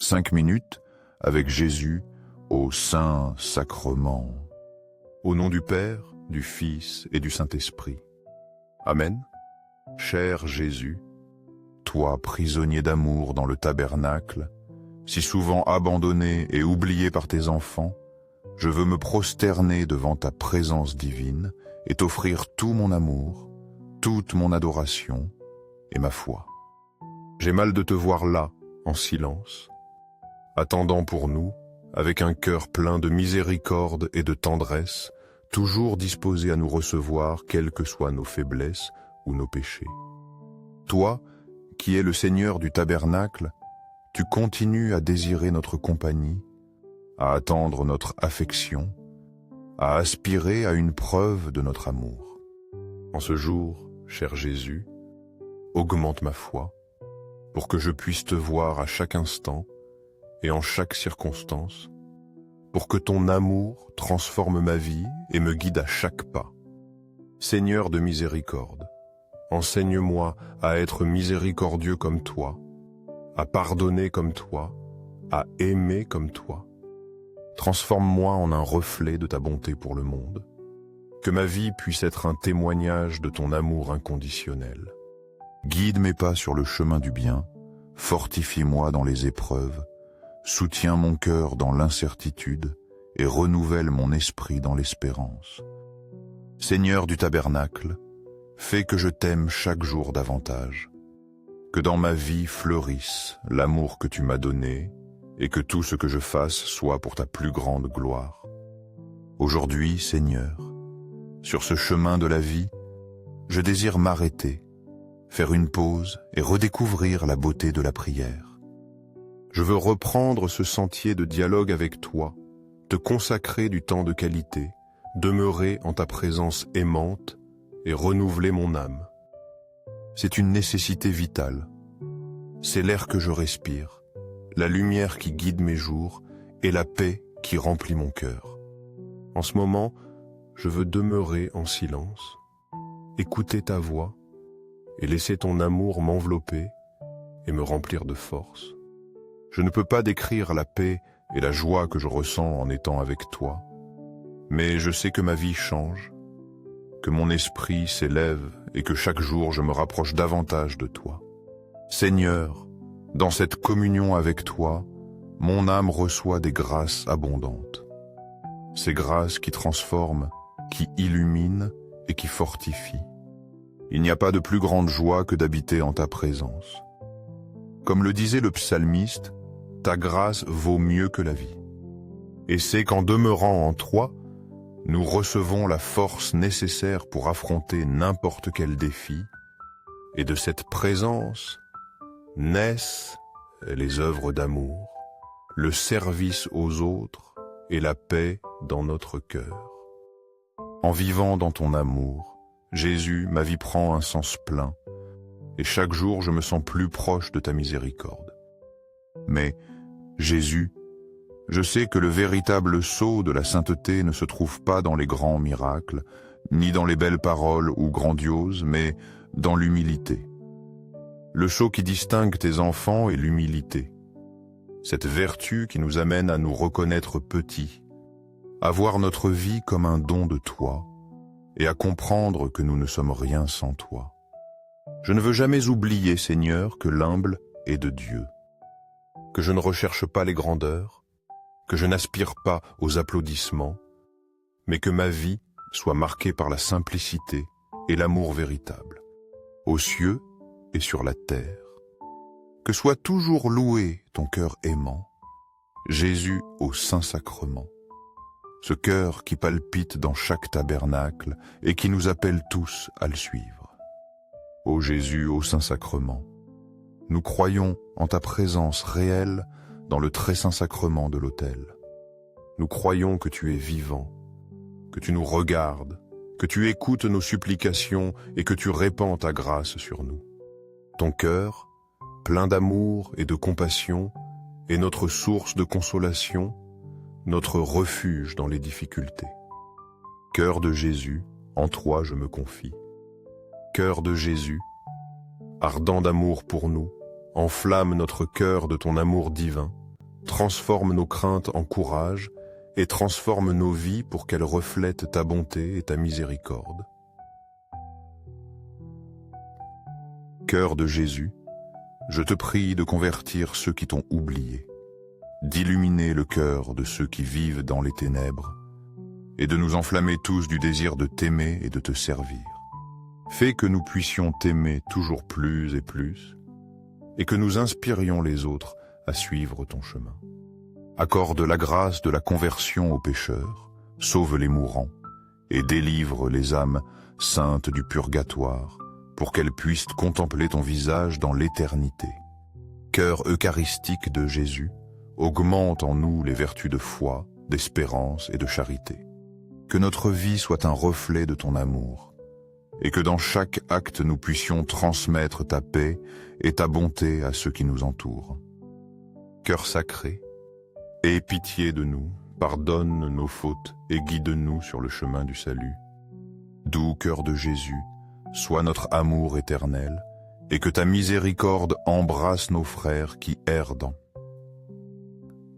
5 minutes avec Jésus au Saint-Sacrement. Au nom du Père, du Fils et du Saint-Esprit. Amen. Cher Jésus, toi prisonnier d'amour dans le tabernacle, si souvent abandonné et oublié par tes enfants, je veux me prosterner devant ta présence divine et t'offrir tout mon amour, toute mon adoration et ma foi. J'ai mal de te voir là, en silence, attendant pour nous, avec un cœur plein de miséricorde et de tendresse, toujours disposé à nous recevoir quelles que soient nos faiblesses ou nos péchés. Toi, qui es le Seigneur du tabernacle, tu continues à désirer notre compagnie, à attendre notre affection, à aspirer à une preuve de notre amour. En ce jour, cher Jésus, augmente ma foi, pour que je puisse te voir à chaque instant et en chaque circonstance, pour que ton amour transforme ma vie et me guide à chaque pas. Seigneur de miséricorde, enseigne-moi à être miséricordieux comme toi, à pardonner comme toi, à aimer comme toi. Transforme-moi en un reflet de ta bonté pour le monde. Que ma vie puisse être un témoignage de ton amour inconditionnel. Guide mes pas sur le chemin du bien, fortifie-moi dans les épreuves, soutiens mon cœur dans l'incertitude et renouvelle mon esprit dans l'espérance. Seigneur du tabernacle, fais que je t'aime chaque jour davantage, que dans ma vie fleurisse l'amour que tu m'as donné et que tout ce que je fasse soit pour ta plus grande gloire. Aujourd'hui, Seigneur, sur ce chemin de la vie, je désire m'arrêter, faire une pause et redécouvrir la beauté de la prière. Je veux reprendre ce sentier de dialogue avec toi, te consacrer du temps de qualité, demeurer en ta présence aimante et renouveler mon âme. C'est une nécessité vitale. C'est l'air que je respire, la lumière qui guide mes jours et la paix qui remplit mon cœur. En ce moment, je veux demeurer en silence, écouter ta voix et laisser ton amour m'envelopper et me remplir de force. Je ne peux pas décrire la paix et la joie que je ressens en étant avec toi, mais je sais que ma vie change, que mon esprit s'élève et que chaque jour je me rapproche davantage de toi. Seigneur, dans cette communion avec toi, mon âme reçoit des grâces abondantes. Ces grâces qui transforment, qui illuminent et qui fortifient. Il n'y a pas de plus grande joie que d'habiter en ta présence. Comme le disait le psalmiste, ta grâce vaut mieux que la vie. Et c'est qu'en demeurant en toi, nous recevons la force nécessaire pour affronter n'importe quel défi, et de cette présence naissent les œuvres d'amour, le service aux autres et la paix dans notre cœur. En vivant dans ton amour, Jésus, ma vie prend un sens plein, et chaque jour je me sens plus proche de ta miséricorde. Mais, Jésus, je sais que le véritable sceau de la sainteté ne se trouve pas dans les grands miracles, ni dans les belles paroles ou grandioses, mais dans l'humilité. Le sceau qui distingue tes enfants est l'humilité. Cette vertu qui nous amène à nous reconnaître petits, à voir notre vie comme un don de toi, et à comprendre que nous ne sommes rien sans toi. Je ne veux jamais oublier, Seigneur, que l'humble est de Dieu, que je ne recherche pas les grandeurs, que je n'aspire pas aux applaudissements, mais que ma vie soit marquée par la simplicité et l'amour véritable, aux cieux et sur la terre. Que soit toujours loué ton cœur aimant, Jésus au Saint-Sacrement, ce cœur qui palpite dans chaque tabernacle et qui nous appelle tous à le suivre. Ô Jésus au Saint-Sacrement, nous croyons en ta présence réelle dans le très saint sacrement de l'autel. Nous croyons que tu es vivant, que tu nous regardes, que tu écoutes nos supplications et que tu répands ta grâce sur nous. Ton cœur, plein d'amour et de compassion, est notre source de consolation, notre refuge dans les difficultés. Cœur de Jésus, en toi je me confie. Cœur de Jésus, ardent d'amour pour nous, enflamme notre cœur de ton amour divin, transforme nos craintes en courage et transforme nos vies pour qu'elles reflètent ta bonté et ta miséricorde. Cœur de Jésus, je te prie de convertir ceux qui t'ont oublié, d'illuminer le cœur de ceux qui vivent dans les ténèbres et de nous enflammer tous du désir de t'aimer et de te servir. Fais que nous puissions t'aimer toujours plus et que nous inspirions les autres à suivre ton chemin. Accorde la grâce de la conversion aux pécheurs, sauve les mourants et délivre les âmes saintes du purgatoire pour qu'elles puissent contempler ton visage dans l'éternité. Cœur eucharistique de Jésus, augmente en nous les vertus de foi, d'espérance et de charité. Que notre vie soit un reflet de ton amour, et que dans chaque acte nous puissions transmettre ta paix et ta bonté à ceux qui nous entourent. Cœur sacré, aie pitié de nous, pardonne nos fautes et guide-nous sur le chemin du salut. Doux cœur de Jésus, sois notre amour éternel, et que ta miséricorde embrasse nos frères qui errent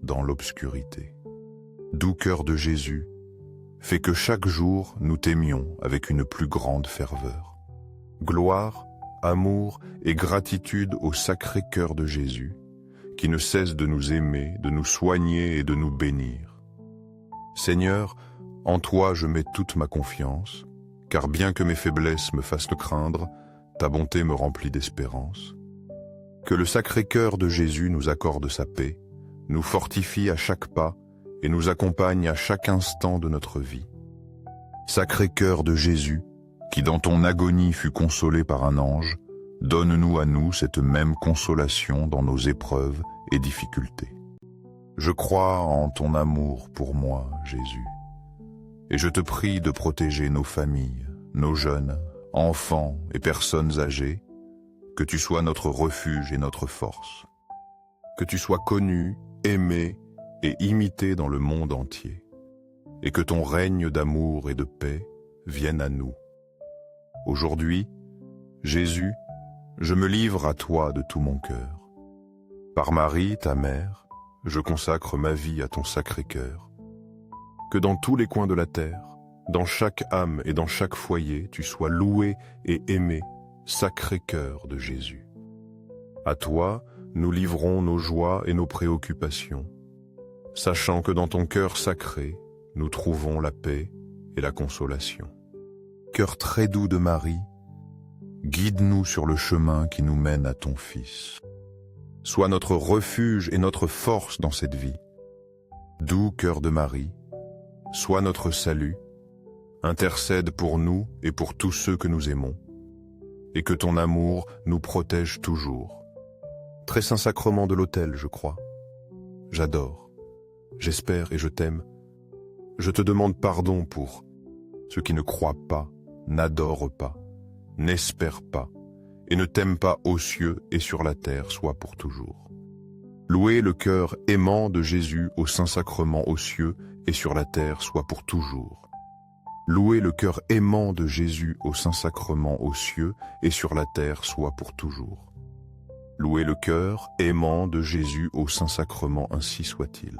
dans l'obscurité. Doux cœur de Jésus, fais que chaque jour nous t'aimions avec une plus grande ferveur. Gloire, amour et gratitude au sacré cœur de Jésus, qui ne cesse de nous aimer, de nous soigner et de nous bénir. Seigneur, en toi je mets toute ma confiance, car bien que mes faiblesses me fassent le craindre, ta bonté me remplit d'espérance. Que le sacré cœur de Jésus nous accorde sa paix, nous fortifie à chaque pas et nous accompagne à chaque instant de notre vie. Sacré cœur de Jésus, qui dans ton agonie fut consolé par un ange, donne-nous à nous cette même consolation dans nos épreuves et difficultés. Je crois en ton amour pour moi, Jésus, et je te prie de protéger nos familles, nos jeunes, enfants et personnes âgées, que tu sois notre refuge et notre force, que tu sois connu, aimé et imité dans le monde entier, et que ton règne d'amour et de paix vienne à nous. Aujourd'hui, Jésus, je me livre à toi de tout mon cœur. Par Marie, ta mère, je consacre ma vie à ton sacré cœur. Que dans tous les coins de la terre, dans chaque âme et dans chaque foyer, tu sois loué et aimé, sacré cœur de Jésus. À toi, nous livrons nos joies et nos préoccupations, sachant que dans ton cœur sacré, nous trouvons la paix et la consolation. Cœur très doux de Marie, guide-nous sur le chemin qui nous mène à ton Fils. Sois notre refuge et notre force dans cette vie. Doux cœur de Marie, sois notre salut, intercède pour nous et pour tous ceux que nous aimons, et que ton amour nous protège toujours. Très saint sacrement de l'autel, je crois. J'adore, j'espère et je t'aime. Je te demande pardon pour ceux qui ne croient pas, n'adorent pas, n'espèrent pas, et ne t'aiment pas aux cieux et sur la terre, soit pour toujours. Louez le cœur aimant de Jésus au Saint-Sacrement aux cieux et sur la terre, soit pour toujours. Louez le cœur aimant de Jésus au Saint-Sacrement aux cieux et sur la terre, soit pour toujours. Louez le cœur aimant de Jésus au Saint-Sacrement, ainsi soit-il.